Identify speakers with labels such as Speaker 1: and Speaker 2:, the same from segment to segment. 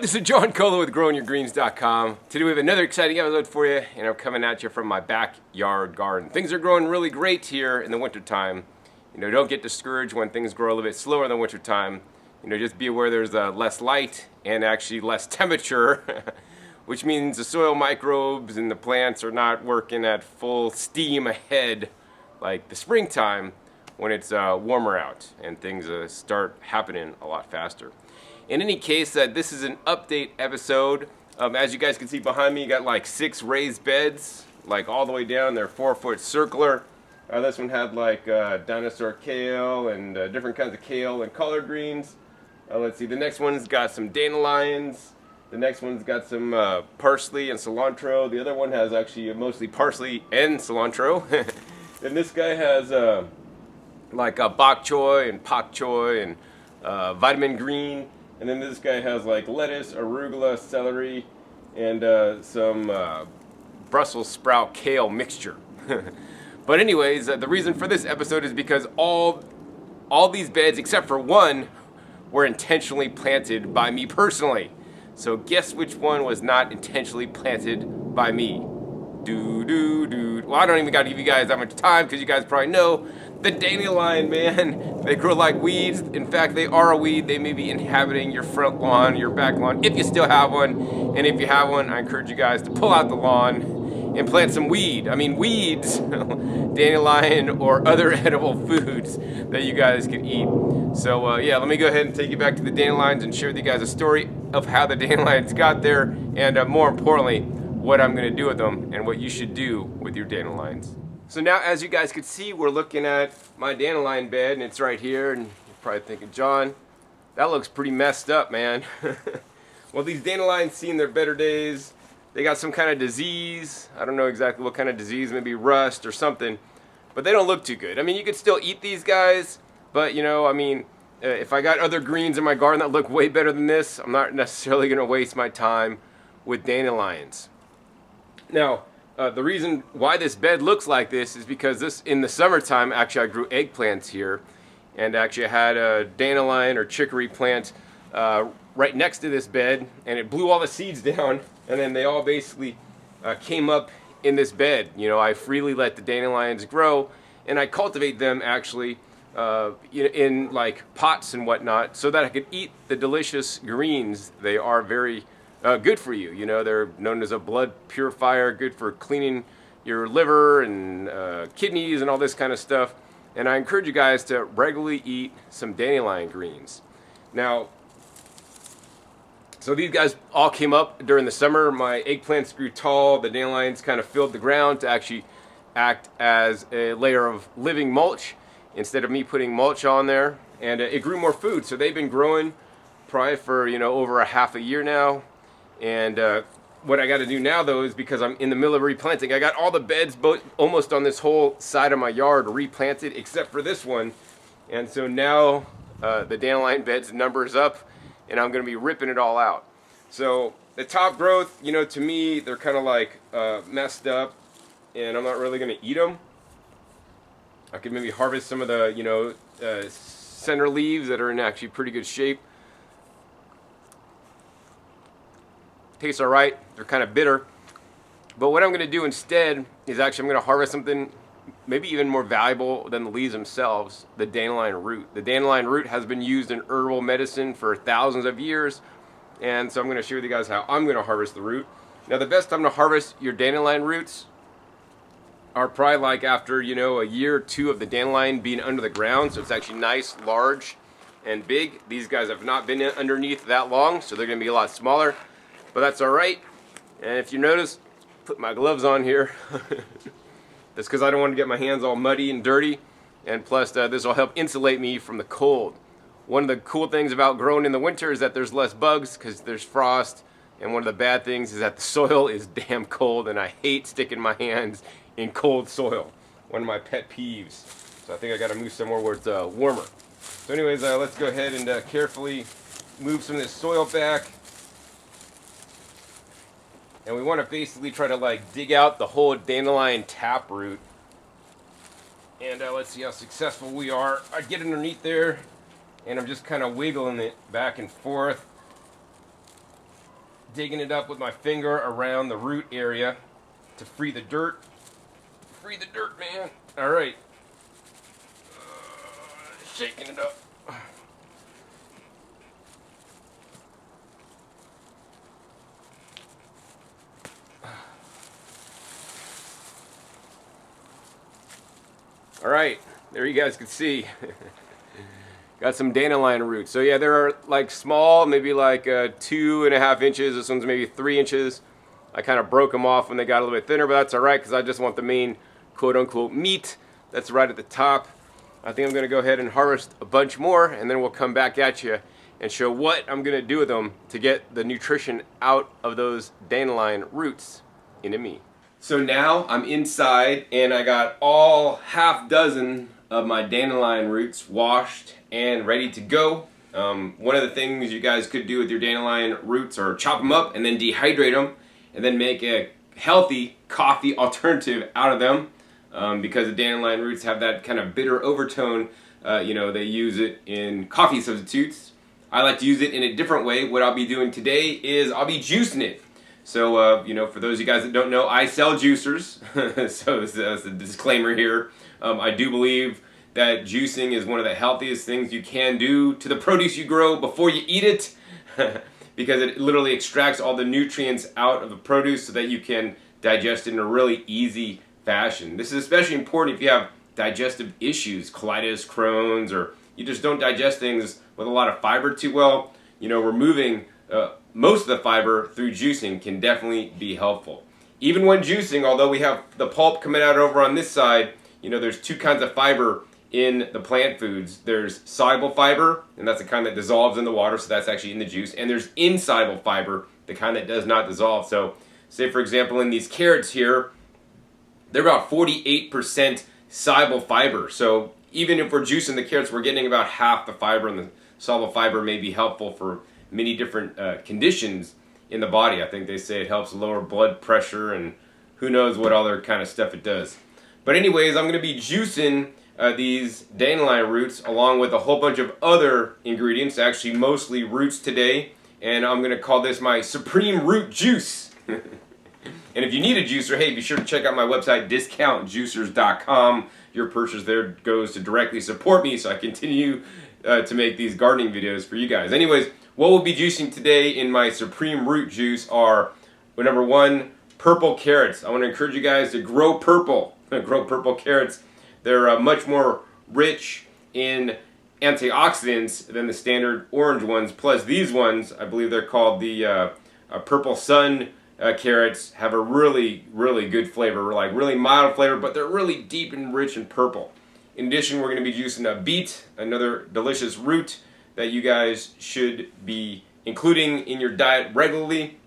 Speaker 1: this is John Colo with GrowingYourGreens.com. Today we have another exciting episode for you, and I'm coming at you from my backyard garden. Things are growing really great here in the wintertime. Don't get discouraged when things grow a little bit slower in the wintertime. Just be aware there's less light and actually less temperature, which means the soil microbes and the plants are not working at full steam ahead like the springtime when it's warmer out and things start happening a lot faster. In any case, this is an update episode. As you guys can see behind me, you got like 6 raised beds, like all the way down. They're 4-foot circular. This one had like dinosaur kale and different kinds of kale and collard greens. Let's see, the next one's got some dandelions. The next one's got some parsley and cilantro. The other one has actually mostly parsley and cilantro. And this guy has like bok choy and pak choy and vitamin green. And then this guy has like lettuce, arugula, celery, and some Brussels sprout kale mixture. But anyways, the reason for this episode is because all these beds, except for one, were intentionally planted by me personally. So guess which one was not intentionally planted by me? Well, I don't even got to give you guys that much time because you guys probably know the dandelion, man. They grow like weeds. In fact, they are a weed. They may be inhabiting your front lawn, your back lawn, if you still have one. And if you have one, I encourage you guys to pull out the lawn and plant some weeds, dandelion or other edible foods that you guys can eat. So yeah, let me go ahead and take you back to the dandelions and share with you guys a story of how the dandelions got there, and more importantly, what I'm going to do with them and what you should do with your dandelions. So now, as you guys can see, we're looking at my dandelion bed, and it's right here, and you're probably thinking, John, that looks pretty messed up, man. Well, these dandelions seen their better days. They got some kind of disease. I don't know exactly what kind of disease, maybe rust or something, but they don't look too good. You could still eat these guys, but if I got other greens in my garden that look way better than this, I'm not necessarily going to waste my time with dandelions. Now, the reason why this bed looks like this is because in the summertime, actually I grew eggplants here, and actually I had a dandelion or chicory plant right next to this bed, and it blew all the seeds down, and then they all basically came up in this bed. I freely let the dandelions grow, and I cultivate them actually in like pots and whatnot so that I could eat the delicious greens. They are very good for you. They're known as a blood purifier, good for cleaning your liver and kidneys and all this kind of stuff. And I encourage you guys to regularly eat some dandelion greens. Now, so these guys all came up during the summer. My eggplants grew tall. The dandelions kind of filled the ground to actually act as a layer of living mulch instead of me putting mulch on there. And it grew more food. So they've been growing probably for, over a half a year now. And what I got to do now, though, is because I'm in the middle of replanting, I got all the beds almost on this whole side of my yard replanted except for this one. And so now the dandelion bed's numbers up, and I'm going to be ripping it all out. So the top growth, to me, they're kind of like messed up, and I'm not really going to eat them. I could maybe harvest some of the, center leaves that are in actually pretty good shape. Tastes all right. They're kind of bitter. But what I'm going to do instead is actually I'm going to harvest something maybe even more valuable than the leaves themselves, the dandelion root. The dandelion root has been used in herbal medicine for thousands of years, and so I'm going to share with you guys how I'm going to harvest the root. Now, the best time to harvest your dandelion roots are probably like after, a year or two of the dandelion being under the ground, so it's actually nice, large, and big. These guys have not been underneath that long, so they're going to be a lot smaller. But that's all right. And if you notice, put my gloves on here. That's because I don't want to get my hands all muddy and dirty. And plus, this will help insulate me from the cold. One of the cool things about growing in the winter is that there's less bugs because there's frost. And one of the bad things is that the soil is damn cold, and I hate sticking my hands in cold soil. One of my pet peeves. So I think I got to move somewhere where it's warmer. So anyways, let's go ahead and carefully move some of this soil back. And we want to basically try to dig out the whole dandelion taproot. And let's see how successful we are. I get underneath there, and I'm just kind of wiggling it back and forth. digging it up with my finger around the root area to free the dirt. Free the dirt, man. All right. Shaking it up. All right, there you guys can see. Got some dandelion roots. So yeah, they're like small, maybe like 2.5 inches. This one's maybe 3 inches. I kind of broke them off when they got a little bit thinner, but that's all right because I just want the main quote-unquote meat that's right at the top. I think I'm going to go ahead and harvest a bunch more, and then we'll come back at you and show what I'm going to do with them to get the nutrition out of those dandelion roots into me. So now I'm inside, and I got all half dozen of my dandelion roots washed and ready to go. One of the things you guys could do with your dandelion roots are chop them up and then dehydrate them and then make a healthy coffee alternative out of them. Because the dandelion roots have that kind of bitter overtone, they use it in coffee substitutes. I like to use it in a different way. What I'll be doing today is I'll be juicing it. So, for those of you guys that don't know, I sell juicers. So that's a disclaimer here. I do believe that juicing is one of the healthiest things you can do to the produce you grow before you eat it. Because it literally extracts all the nutrients out of the produce so that you can digest it in a really easy fashion. This is especially important if you have digestive issues, colitis, Crohn's, or you just don't digest things with a lot of fiber too well. Removing most of the fiber through juicing can definitely be helpful. Even when juicing, although we have the pulp coming out over on this side, there's two kinds of fiber in the plant foods. There's soluble fiber, and that's the kind that dissolves in the water, so that's actually in the juice. And there's insoluble fiber, the kind that does not dissolve. So say, for example, in these carrots here, they're about 48% soluble fiber. So even if we're juicing the carrots, we're getting about half the fiber, and the soluble fiber may be helpful for many different conditions in the body. I think they say it helps lower blood pressure and who knows what other kind of stuff it does. But anyways, I'm going to be juicing these dandelion roots along with a whole bunch of other ingredients, actually mostly roots today, and I'm going to call this my Supreme Root Juice. And if you need a juicer, hey, be sure to check out my website, discountjuicers.com. Your purchase there goes to directly support me so I continue to make these gardening videos for you guys. Anyways, what we'll be juicing today in my Supreme Root Juice are, number one, purple carrots. I want to encourage you guys to grow purple. Grow purple carrots. They're much more rich in antioxidants than the standard orange ones. Plus these ones, I believe they're called the Purple Sun carrots, have a really, really good flavor, like really mild flavor, but they're really deep and rich in purple. In addition, we're going to be juicing a beet, another delicious root that you guys should be including in your diet regularly.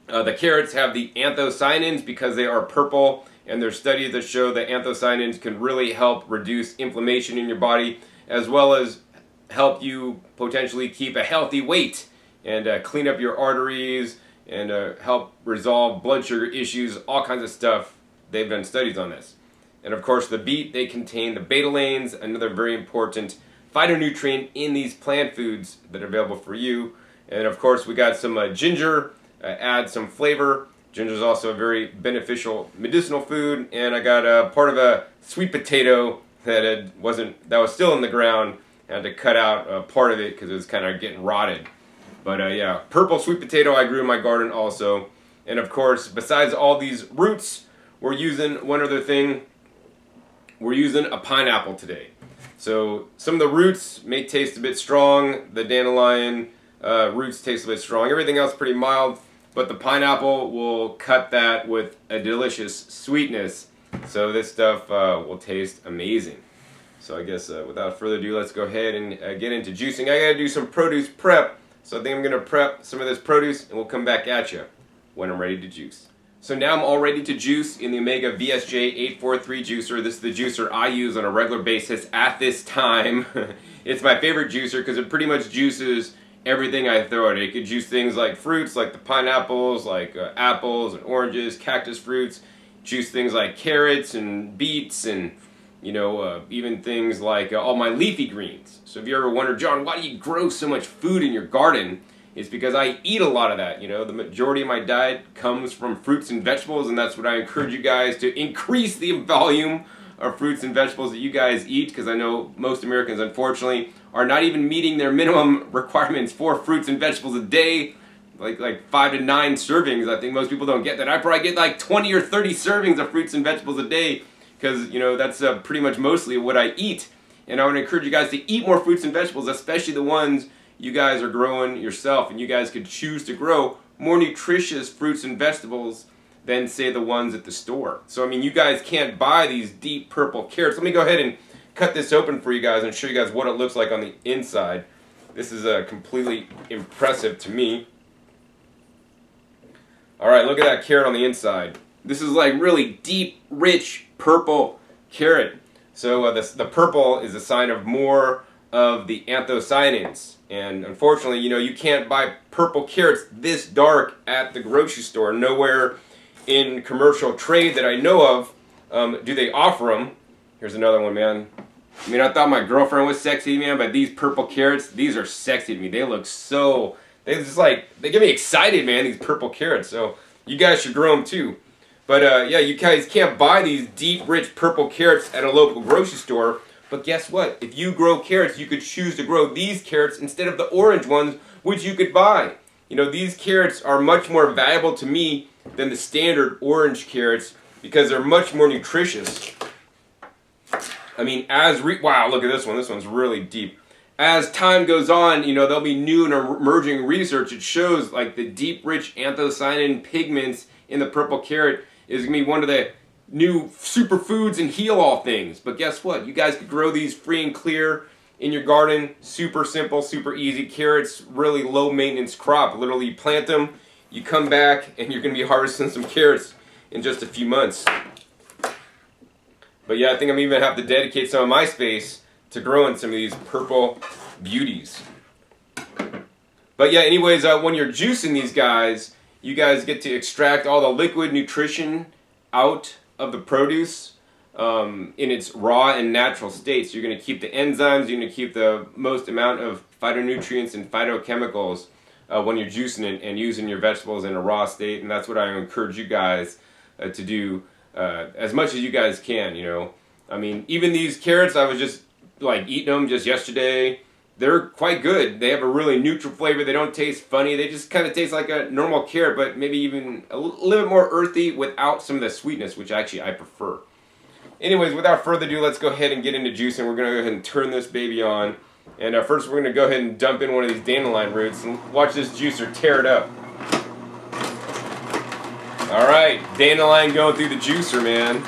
Speaker 1: The carrots have the anthocyanins because they are purple, and there's studies that show that anthocyanins can really help reduce inflammation in your body, as well as help you potentially keep a healthy weight and clean up your arteries and help resolve blood sugar issues, all kinds of stuff. They've done studies on this. And of course the beet, they contain the betalains, another very important phytonutrient in these plant foods that are available for you. And of course we got some ginger, add some flavor. Ginger is also a very beneficial medicinal food. And I got part of a sweet potato that was still in the ground. I had to cut out part of it because it was kind of getting rotted. But yeah, purple sweet potato I grew in my garden also. And of course, besides all these roots, we're using one other thing. We're using a pineapple today. So some of the roots may taste a bit strong. The dandelion roots taste a bit strong. Everything else pretty mild. But the pineapple will cut that with a delicious sweetness. So this stuff will taste amazing. So I guess without further ado, let's go ahead and get into juicing. I gotta do some produce prep. So I think I'm gonna prep some of this produce and we'll come back at you when I'm ready to juice. So now I'm all ready to juice in the Omega VSJ 843 juicer. This is the juicer I use on a regular basis at this time. It's my favorite juicer because it pretty much juices everything I throw at it. It could juice things like fruits, like the pineapples, like apples and oranges, cactus fruits. Juice things like carrots and beets and even things like all my leafy greens. So if you ever wonder, John, why do you grow so much food in your garden? is because I eat a lot of that. You know, the majority of my diet comes from fruits and vegetables, and that's what I encourage you guys to increase the volume of fruits and vegetables that you guys eat, because I know most Americans, unfortunately, are not even meeting their minimum requirements for fruits and vegetables a day, like 5 to 9 servings. I think most people don't get that. I probably get like 20 or 30 servings of fruits and vegetables a day, because, you know, that's pretty much mostly what I eat. And I want to encourage you guys to eat more fruits and vegetables, especially the ones you guys are growing yourself. And you guys could choose to grow more nutritious fruits and vegetables than, say, the ones at the store. So, I mean, you guys can't buy these deep purple carrots. Let me go ahead and cut this open for you guys and show you guys what it looks like on the inside. This is completely impressive to me. All right, look at that carrot on the inside. This is like really deep, rich purple carrot. So the purple is a sign of more of the anthocyanins. And unfortunately, you know, you can't buy purple carrots this dark at the grocery store. Nowhere in commercial trade that I know of do they offer them. Here's another one, man. I mean, I thought my girlfriend was sexy, man, but these purple carrots, these are sexy to me. They look so, they get me excited, man, these purple carrots. So you guys should grow them too. But yeah, you guys can't buy these deep, rich purple carrots at a local grocery store. But guess what? If you grow carrots, you could choose to grow these carrots instead of the orange ones, which you could buy. You know, these carrots are much more valuable to me than the standard orange carrots because they're much more nutritious. I mean, wow, look at this one. This one's really deep. As time goes on, you know, there'll be new and emerging research. It shows like the deep, rich anthocyanin pigments in the purple carrot is going to be one of the new superfoods and heal all things. But guess what? You guys could grow these free and clear in your garden. Super simple, super easy. Carrots, really low maintenance crop. Literally, you plant them, you come back, and you're going to be harvesting some carrots in just a few months. But yeah, I think I'm even going to have to dedicate some of my space to growing some of these purple beauties. But yeah, anyways, when you're juicing these guys, you guys get to extract all the liquid nutrition out of the produce in its raw and natural state. So you're going to keep the enzymes, you're going to keep the most amount of phytonutrients and phytochemicals when you're juicing it and using your vegetables in a raw state. And that's what I encourage you guys to do as much as you guys can, you know. I mean, even these carrots, I was just like eating them just yesterday. They're quite good. They have a really neutral flavor. They don't taste funny. They just kind of taste like a normal carrot, but maybe even a little bit more earthy without some of the sweetness, which actually I prefer. Anyways, without further ado, let's go ahead and get into juicing. We're going to go ahead and turn this baby on. And first we're going to go ahead and dump in one of these dandelion roots and watch this juicer tear it up. Alright, dandelion going through the juicer, man.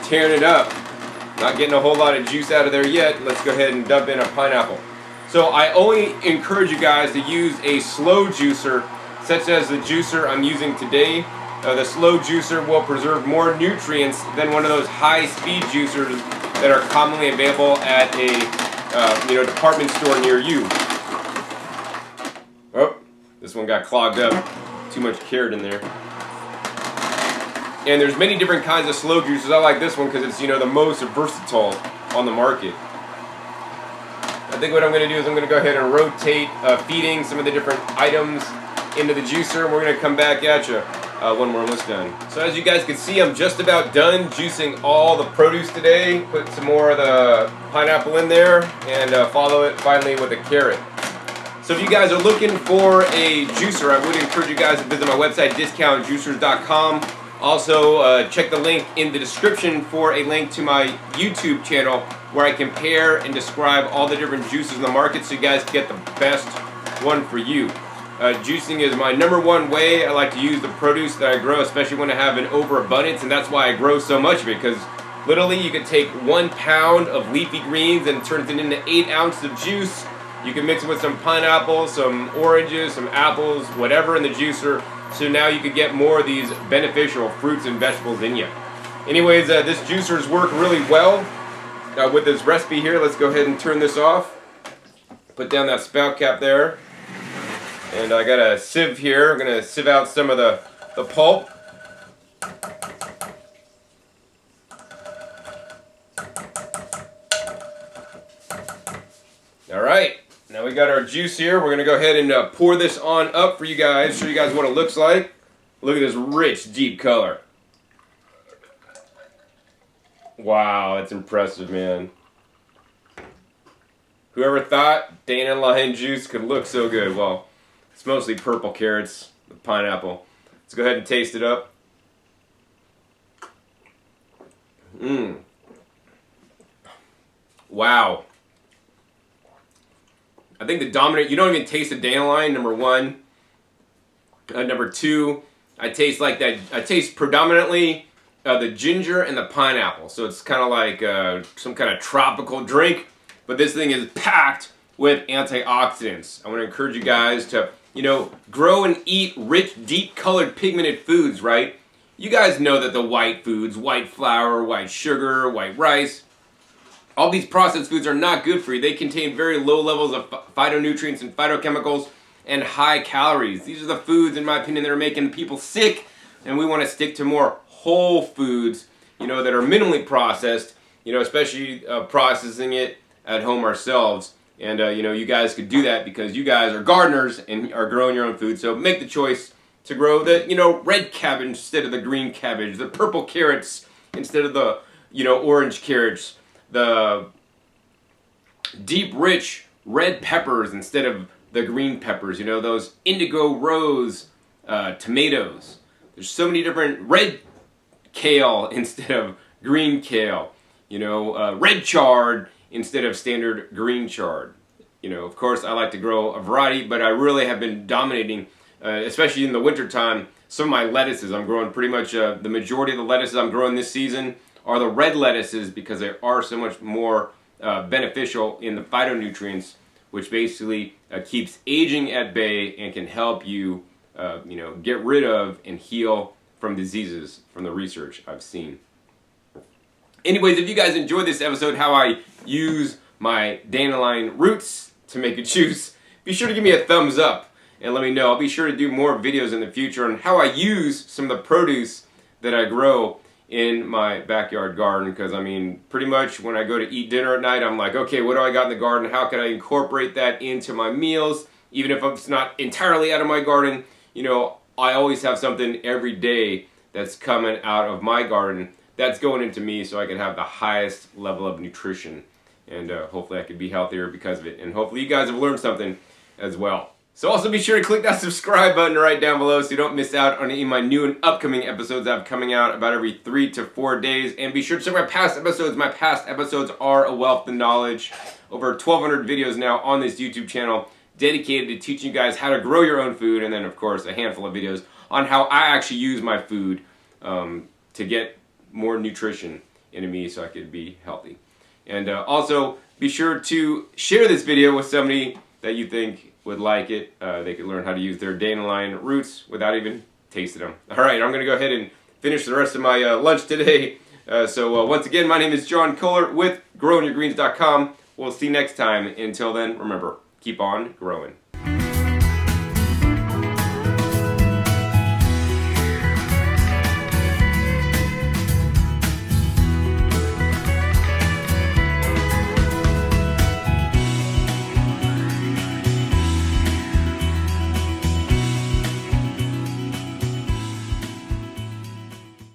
Speaker 1: Tearing it up. Not getting a whole lot of juice out of there yet. Let's go ahead and dump in a pineapple. So I only encourage you guys to use a slow juicer, such as the juicer I'm using today. The slow juicer will preserve more nutrients than one of those high-speed juicers that are commonly available at a department store near you. Oh, this one got clogged up. Too much carrot in there. And there's many different kinds of slow juicers. I like this one because it's, you know, the most versatile on the market. I think what I'm going to do is I'm going to go ahead and rotate feeding some of the different items into the juicer, and we're going to come back at you when we're almost done. So as you guys can see, I'm just about done juicing all the produce today. Put some more of the pineapple in there and follow it finally with a carrot. So if you guys are looking for a juicer, I would encourage you guys to visit my website, discountjuicers.com. Also, check the link in the description for a link to my YouTube channel where I compare and describe all the different juices in the market so you guys can get the best one for you. Juicing is my #1 way I like to use the produce that I grow, especially when I have an overabundance, and that's why I grow so much of it, because literally you can take 1 pound of leafy greens and turn it into 8 ounces of juice. You can mix it with some pineapple, some oranges, some apples, whatever in the juicer. So now you could get more of these beneficial fruits and vegetables in you. Anyways, this juicer's work really well. With this recipe here, let's go ahead and turn this off. Put down that spout cap there. And I got a sieve here. I'm going to sieve out some of the pulp. Alright. Now we got our juice here. We're going to go ahead and pour this on up for you guys, show you guys what it looks like. Look at this rich, deep color. Wow, that's impressive, man. Whoever thought dandelion juice could look so good? Well, it's mostly purple carrots with pineapple. Let's go ahead and taste it up. Wow. I think the dominant, you don't even taste the dandelion, number one. Number two, I taste like that, I taste predominantly the ginger and the pineapple. So it's kind of like some kind of tropical drink, but this thing is packed with antioxidants. I want to encourage you guys to, you know, grow and eat rich, deep colored pigmented foods, right? You guys know that the white foods, white flour, white sugar, white rice, all these processed foods are not good for you. They contain very low levels of phytonutrients and phytochemicals and high calories. These are the foods, in my opinion, that are making people sick, and we want to stick to more whole foods, you know, that are minimally processed, you know, especially processing it at home ourselves. And, you know, you guys could do that because you guys are gardeners and are growing your own food. So make the choice to grow the, you know, red cabbage instead of the green cabbage, the purple carrots instead of the, you know, orange carrots, the deep, rich red peppers instead of the green peppers, you know, those indigo rose tomatoes. There's so many different, red kale instead of green kale, you know, red chard instead of standard green chard. You know, of course, I like to grow a variety, but I really have been dominating, especially in the wintertime, some of my lettuces. I'm growing pretty much, the majority of the lettuces I'm growing this season are the red lettuces because they are so much more beneficial in the phytonutrients, which basically keeps aging at bay and can help you, you know, get rid of and heal from diseases from the research I've seen. Anyways, if you guys enjoyed this episode, how I use my dandelion roots to make a juice, be sure to give me a thumbs up and let me know. I'll be sure to do more videos in the future on how I use some of the produce that I grow in my backyard garden, because I mean, pretty much when I go to eat dinner at night, I'm like, okay, what do I got in the garden? How can I incorporate that into my meals? Even if it's not entirely out of my garden, you know, I always have something every day that's coming out of my garden that's going into me so I can have the highest level of nutrition. And hopefully I can be healthier because of it. And hopefully you guys have learned something as well. So also be sure to click that subscribe button right down below so you don't miss out on any of my new and upcoming episodes I have coming out about every 3 to 4 days. And be sure to check my past episodes. My past episodes are a wealth of knowledge. Over 1,200 videos now on this YouTube channel dedicated to teaching you guys how to grow your own food. And then, of course, a handful of videos on how I actually use my food to get more nutrition into me so I could be healthy. And also, be sure to share this video with somebody that you think would like it. They could learn how to use their dandelion roots without even tasting them. All right, I'm going to go ahead and finish the rest of my lunch today. So once again, my name is John Kohler with GrowingYourGreens.com. We'll see you next time. Until then, remember, keep on growing.